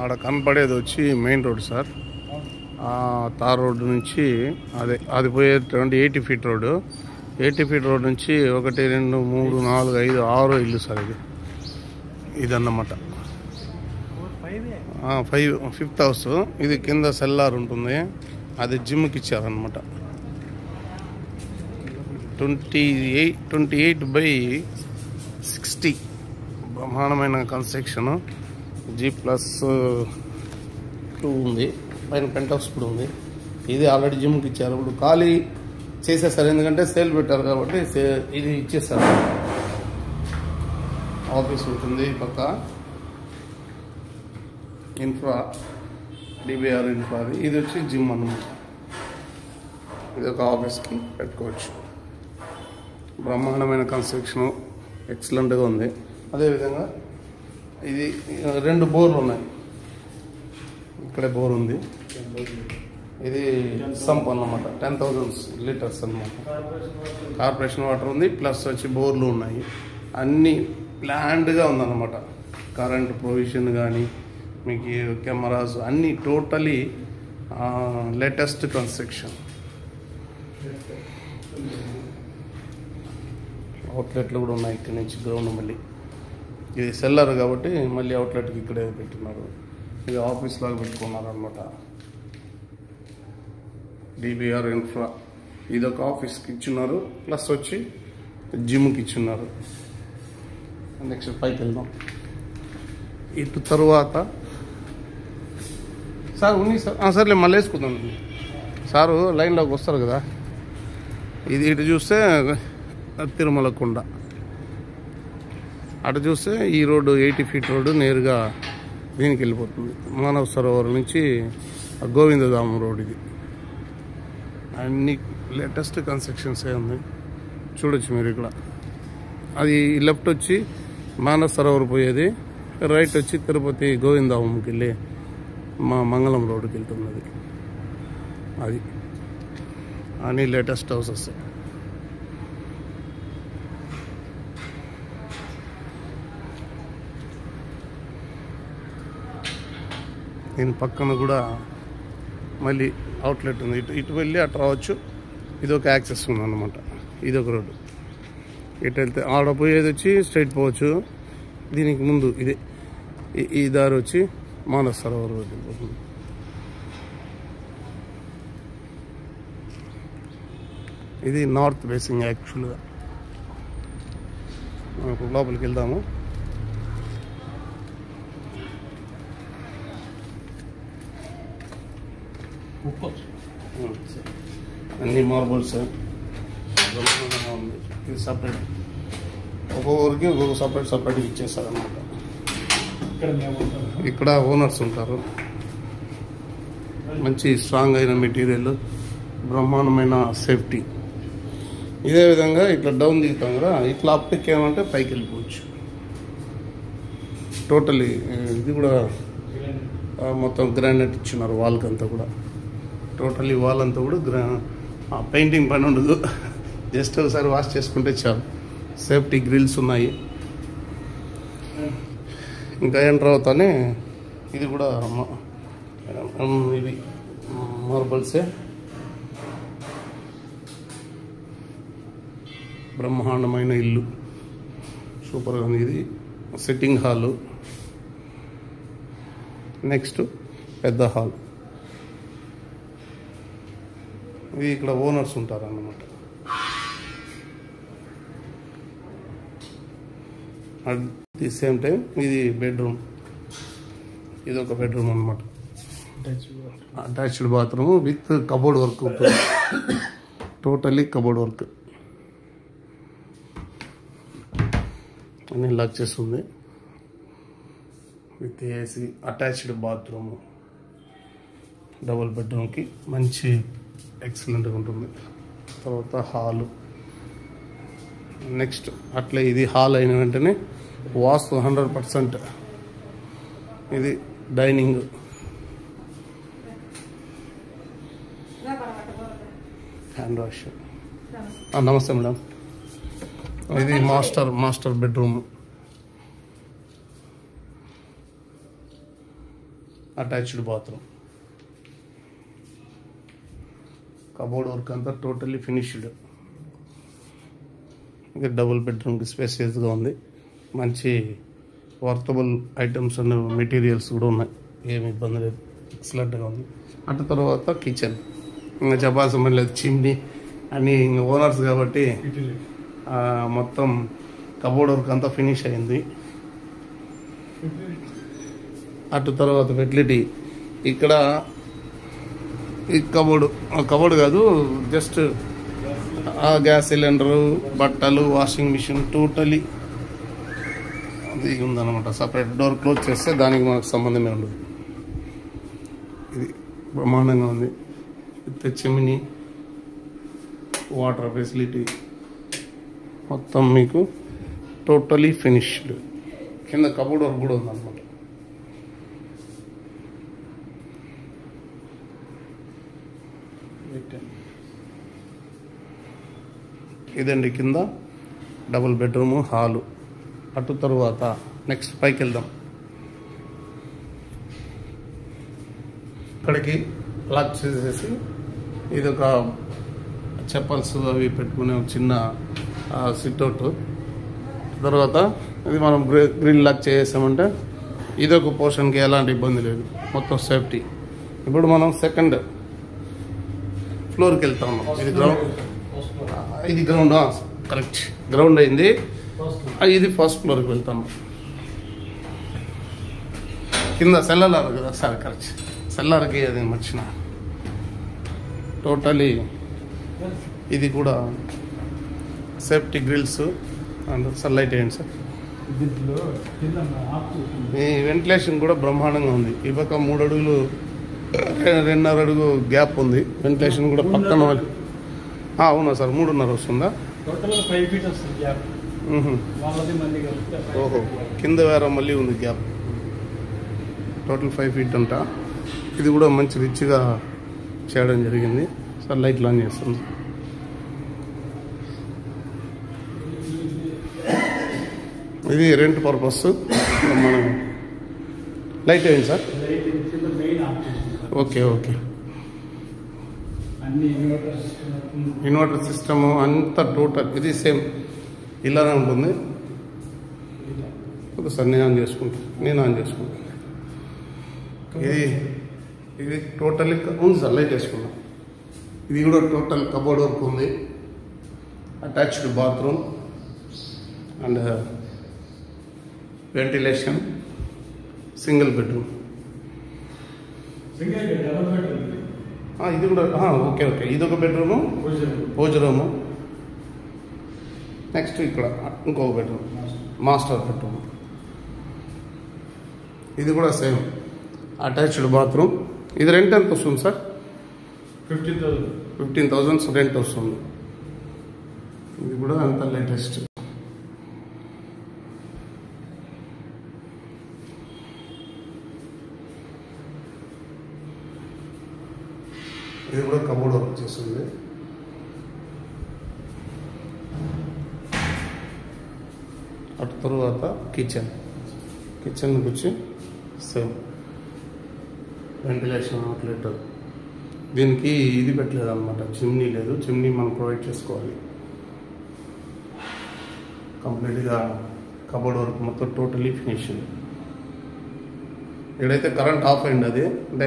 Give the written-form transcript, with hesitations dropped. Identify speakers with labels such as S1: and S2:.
S1: ఆడ కనపడేది వచ్చి main road sir. Tar road నుంచి అది పోయేటువంటి 80 ఫీట్ రోడ్డు. 80 ఫీట్ రోడ్ నుంచి 1 2 3 4 5 6 ఇల్లు సార్. ఇదన్నమాట 5th హౌస్. ఇది కింద సెల్లార్ ఉంటుంది, అది జిమ్కి ఇచ్చారనమాట. 28/60 బ్రహ్మాండమైన కన్స్ట్రక్షన్. G+2 ఉంది, పైన పెంట్ హౌస్ కూడా ఉంది. ఇది ఆల్రెడీ జిమ్కి ఇచ్చారు. ఇప్పుడు ఖాళీ చేసేసారు, ఎందుకంటే సేల్ పెట్టారు కాబట్టి ఇది ఇచ్చేసారు. ఆఫీస్ ఉంటుంది పక్క. Infra, DBR infra. ఇది వచ్చి జిమ్ అన్నమాట. ఇది ఒక ఆఫీస్కి పెట్టుకోవచ్చు. బ్రహ్మాండమైన కన్స్ట్రక్షన్, ఎక్సలెంట్గా ఉంది. అదేవిధంగా ఇది 2 బోర్లు ఉన్నాయి. ఇక్కడే బోర్ ఉంది. ఇది సంప్ అన్నమాట, 10,000 లీటర్స్ అన్నమాట. కార్పొరేషన్ వాటర్ ఉంది, ప్లస్ వచ్చి బోర్లు ఉన్నాయి. అన్నీ ప్లాన్డ్గా ఉందన్నమాట. కరెంట్ ప్రొవిజన్ కానీ, మీకు కెమెరాస్ అన్నీ టోటలీ లేటెస్ట్ కన్స్ట్రక్షన్. అవుట్లెట్లు కూడా ఉన్నాయి ఇక్కడి నుంచి గ్రౌండ్. మళ్ళీ ఇది సెల్లర్ కాబట్టి మళ్ళీ అవుట్లెట్కి ఇక్కడే పెట్టున్నారు. ఇది ఆఫీస్ లాగా పెట్టుకున్నారు అనమాట. DBR infra. ఇది ఒక ఆఫీస్కి ఇచ్చున్నారు, ప్లస్ వచ్చి జిమ్కి ఇచ్చున్నారు. నెక్స్ట్ పైకి వెళ్దాం. ఇటు తరువాత సార్ ఉంది సార్. సర్లే మళ్ళీ వేసుకుందాం. సారు లైన్లోకి వస్తారు కదా. ఇది ఇటు చూస్తే తిరుమల కొండ, అటు చూస్తే ఈ రోడ్డు 80 ఫీట్ రోడ్డు నేరుగా దీనికి వెళ్ళిపోతుంది. మానవ సరోవర్ నుంచి గోవిందధామం రోడ్. ఇది అన్ని లేటెస్ట్ కన్స్ట్రక్షన్స్ ఉంది, చూడొచ్చు మీరు ఇక్కడ. అది లెఫ్ట్ వచ్చి మానవ సరోవర్ పోయేది, రైట్ వచ్చి తిరుపతి గోవిందధామంకి వెళ్ళి మంగళం రోడ్డుకి వెళ్తున్నది. అది అన్ని లేటెస్ట్ హౌసెస్. దీని పక్కన కూడా మళ్ళీ అవుట్లెట్ ఉంది. ఇటు వెళ్ళి అటు రావచ్చు. ఇది ఒక యాక్సెస్ ఉందన్నమాట. ఇది ఒక రోడ్డు. ఇటు వెళ్తే ఆడ పోయేది వచ్చి స్ట్రైట్ పోవచ్చు. దీనికి ముందు ఇదే ఈ దారి వచ్చి మానస సరోవర్ రోడ్డు వెళ్ళిపోతుంది. ఇది నార్త్ ఫేసింగ్ యాక్చువల్గా. లోపలికి వెళ్దాము. అన్ని మార్బుల్స్ ఉంది. ఇది సపరేట్, ఒక్కొక్కరికి ఒక్కొక్క సపరేట్గా ఇచ్చేస్తారు అనమాట. ఇక్కడ ఓనర్స్ ఉంటారు. మంచి స్ట్రాంగ్ అయిన మెటీరియల్, బ్రహ్మాండమైన సేఫ్టీ. ఇదే విధంగా ఇట్లా డౌన్ దిగుతాం కదా, ఇట్లా అప్ ఎక్కామంటే పైకి వెళ్ళిపోవచ్చు. టోటలీ ఇది కూడా మొత్తం గ్రానైట్ ఇచ్చినారు వాల్కి అంతా కూడా. టోటలీ వాల్ అంతా కూడా పెయింటింగ్ పని ఉండదు, జస్ట్ ఒకసారి వాష్ చేసుకుంటే చాలు. సేఫ్టీ గ్రిల్స్ ఉన్నాయి. ఇంకా ఎంటర్ అవుతానే ఇది కూడా ఇవి మార్బల్సే. బ్రహ్మాండమైన ఇల్లు, సూపర్గా ఉంది. ఇది సిట్టింగ్ హాలు. నెక్స్ట్ పెద్ద హాల్. ఇది ఇక్కడ ఓనర్స్ ఉంటారు అన్నమాట. అట్ ది సేమ్ టైం ఇది బెడ్రూమ్. ఇది ఒక బెడ్రూమ్ అన్నమాట. Attached bathroom with cupboard work ఉంటుంది. Totally cupboard work. అన్ని లాక్ చేస్తుంది with AC. Attached bathroom, double బెడ్రూమ్కి మంచి ఎక్సలెంట్గా ఉంటుంది. తర్వాత హాలు. నెక్స్ట్ అట్లే ఇది హాల్ అయిన వెంటనే వాస్తు 100%. ఇది డైనింగ్. Hand wash. నమస్తే మేడం. ఇది master bedroom. Attached bathroom. Cupboard work అంతా టోటల్లీ ఫినిష్డ్. ఇది డబుల్ బెడ్రూమ్కి స్పేసియస్గా ఉంది. మంచి వర్తబుల్ ఐటమ్స్ అన్న మెటీరియల్స్ కూడా ఉన్నాయి, ఏమి ఇబ్బంది లేదు, ఎక్సలెంట్గా ఉంది. అటు తర్వాత కిచెన్ ఇంకా చెప్పాల్సిన లేదు, చిమ్నీ అని ఓనర్స్ కాబట్టి మొత్తం కబోర్డ్ వర్క్ అంతా ఫినిష్ అయింది. అటు తర్వాత ఫెసిలిటీ ఇక్కడ ఈ కబోర్డ్ కాదు, జస్ట్ గ్యాస్ సిలిండరు, బట్టలు, వాషింగ్ మిషన్ టోటలీ అది ఉందన్నమాట. సపరేట్ డోర్ క్లోజ్ చేస్తే దానికి మనకు సంబంధమే ఉండదు. ఇది బ్రహ్మాండంగా ఉంది. విత్ చిమ్నీ, వాటర్ ఫెసిలిటీ మొత్తం మీకు టోటలీ ఫినిష్డ్. కింద కబోర్డ్ వర్క్ కూడా ఉందన్నమాట. ఇదండి కింద డబుల్ బెడ్రూము, హాలు. అటు తరువాత నెక్స్ట్ పైకి వెళ్దాం. ఇక్కడికి లాక్ చేసేసి ఇది ఒక చెప్పల్స్ అవి పెట్టుకునే ఒక చిన్న సిట్అవుట్. తర్వాత ఇది మనం గ్రిల్ లాక్ చేసామంటే ఇదొక పోర్షన్కి ఎలాంటి ఇబ్బంది లేదు, మొత్తం సేఫ్టీ. ఇప్పుడు మనం సెకండ్ ఫ్లోర్కి వెళ్తా ఉన్నాం. ఇది గ్రౌండ్ కరెక్ట్, గ్రౌండ్ అయింది. ఇది ఫస్ట్ ఫ్లోర్కి వెళ్తాము. కింద సెల్లర్ కదా సార్, కరెక్ట్, సెల్లర్కి అది మర్చిన. టోటలీ ఇది కూడా సేఫ్టీ గ్రిల్స్ అండ్ సన్లైట్ అయ్యండి సార్. ఈ వెంటిలేషన్ కూడా బ్రహ్మాండంగా ఉంది. ఈ పక్క 3 అడుగులు 2.5 అడుగు గ్యాప్ ఉంది. వెంటిలేషన్ కూడా పక్కన అవునా సార్, 3.5 వస్తుందా? ఓహో, కింద వేరే మళ్ళీ ఉంది గ్యాప్. టోటల్ 5 feet అంట. ఇది కూడా మంచి రిచ్గా చేయడం జరిగింది సార్. లైట్ ఆన్ చేస్తుంది. ఇది రెంట్ పర్పస్ మనం లైట్ అయింది sir. Okay okay. Inverter system అంతా టోటల్ ఇది సేమ్ ఇలానే ఉంటుంది. సార్ నేను ఆన్ చేసుకుంటాను. ఇది టోటల్లీ ఉంది సార్. లైట్ వేసుకున్నాం. ఇది కూడా టోటల్ కబోర్డ్ వర్క్ ఉంది. Attached bathroom and ventilation, single bedroom. ఇది కూడా ఓకే ఓకే. ఇదొక బెడ్రూము, పూజ రూము. నెక్స్ట్ ఇక్కడ ఇంకొక బెడ్రూమ్, మాస్టర్ బెడ్రూమ్. ఇది కూడా సేమ్ అటాచ్డ్ బాత్రూమ్. ఇది రెంట్ ఎంత వస్తుంది సార్? 15,000 రెంట్ వస్తుంది. ఇది కూడా అంత లేటెస్ట్. ఇది కూడా కబోర్డ్ వర్క్ చేస్తుంది. అటు తర్వాత కిచెన్కి వచ్చి సేమ్ వెంటిలేషన్ అవుట్లెట్. దీనికి ఇది పెట్టలేదు అనమాట, చిమ్నీ లేదు. చిమ్నీ మనం ప్రొవైడ్ చేసుకోవాలి. కంప్లీట్గా కబోర్డ్ వర్క్ మొత్తం టోటలీ ఫినిషింగ్. ఇక్కడైతే కరెంట్ ఆఫ్ అయింది, అది అంటే